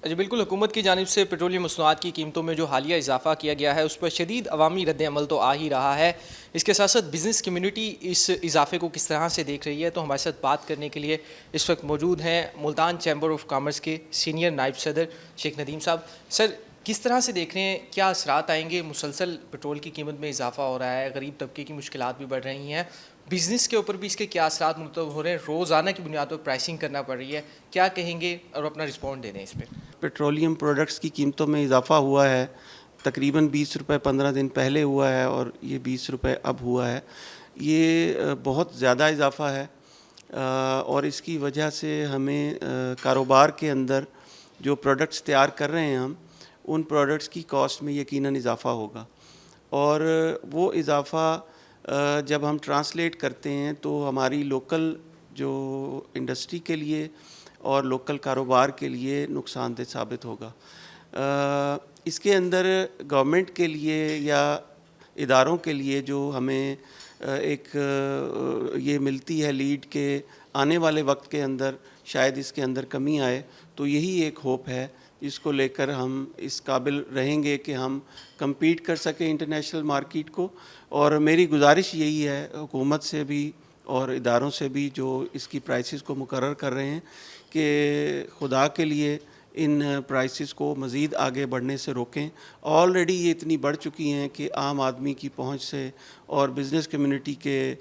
جی بالکل، حکومت کی جانب سے پیٹرولیم مصنوعات کی قیمتوں میں جو حالیہ اضافہ کیا گیا ہے اس پر شدید عوامی رد عمل تو آ ہی رہا ہے۔ اس کے ساتھ ساتھ بزنس کمیونٹی اس اضافے کو کس طرح سے دیکھ رہی ہے، تو ہمارے ساتھ بات کرنے کے لیے اس وقت موجود ہیں ملتان چیمبر آف کامرس کے سینئر نائب صدر شیخ ندیم صاحب۔ سر، کس طرح سے دیکھ رہے ہیں، کیا اثرات آئیں گے؟ مسلسل پیٹرول کی قیمت میں اضافہ ہو رہا ہے، غریب طبقے کی مشکلات بھی بڑھ رہی ہیں، بزنس کے اوپر بھی اس کے کیا اثرات مرتب ہو رہے ہیں، روزانہ کی بنیاد پر پرائسنگ کرنا پڑ رہی ہے، کیا کہیں گے اور اپنا رسپونڈ دے دیں اس پہ؟ پیٹرولیم پروڈکٹس کی قیمتوں میں اضافہ ہوا ہے، تقریباً 20 روپے 15 دن پہلے ہوا ہے اور یہ 20 روپے اب ہوا ہے۔ یہ بہت زیادہ اضافہ ہے اور اس کی وجہ سے ہمیں کاروبار کے اندر جو پروڈکٹس تیار کر رہے ہیں ہم، ان پروڈکٹس کی کاسٹ میں یقیناً اضافہ ہوگا، اور وہ اضافہ جب ہم ٹرانسلیٹ کرتے ہیں تو ہماری لوکل جو انڈسٹری کے لیے اور لوکل کاروبار کے لیے نقصان دہ ثابت ہوگا۔ اس کے اندر گورنمنٹ کے لیے یا اداروں کے لیے جو ہمیں ایک یہ ملتی ہے لیڈ کہ آنے والے وقت کے اندر شاید اس کے اندر کمی آئے، تو یہی ایک ہوپ ہے جس کو لے کر ہم اس قابل رہیں گے کہ ہم کمپیٹ کر سکیں انٹرنیشنل مارکیٹ کو۔ اور میری گزارش یہی ہے حکومت سے بھی اور اداروں سے بھی جو اس کی پرائسز کو مقرر کر رہے ہیں کہ خدا کے لیے ان پرائسز کو مزید آگے بڑھنے سے روکیں۔ آلریڈی یہ اتنی بڑھ چکی ہیں کہ عام آدمی کی پہنچ سے اور بزنس کمیونٹی کے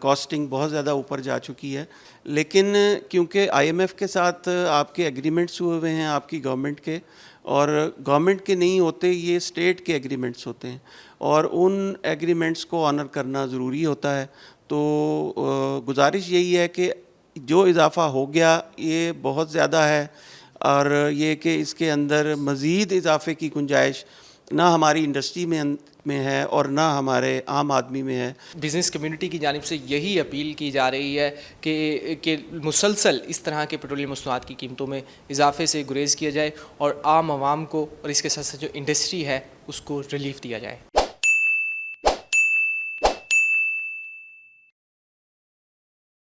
کاسٹنگ بہت زیادہ اوپر جا چکی ہے، لیکن کیونکہ آئی ایم ایف کے ساتھ آپ کے ایگریمنٹس ہوئے ہیں، آپ کی گورنمنٹ کے، اور گورنمنٹ کے نہیں ہوتے، یہ اسٹیٹ کے ایگریمنٹس ہوتے ہیں، اور ان ایگریمنٹس کو آنر کرنا ضروری ہوتا ہے۔ تو گزارش یہی ہے کہ جو اضافہ ہو گیا یہ بہت زیادہ ہے، اور یہ کہ اس کے اندر مزید اضافے کی گنجائش نہ ہماری انڈسٹری میں ہے اور نہ ہمارے عام آدمی میں ہے۔ بزنس کمیونٹی کی جانب سے یہی اپیل کی جا رہی ہے کہ مسلسل اس طرح کے پیٹرولیم مصنوعات کی قیمتوں میں اضافے سے گریز کیا جائے اور عام عوام کو اور اس کے ساتھ ساتھ جو انڈسٹری ہے اس کو ریلیف دیا جائے۔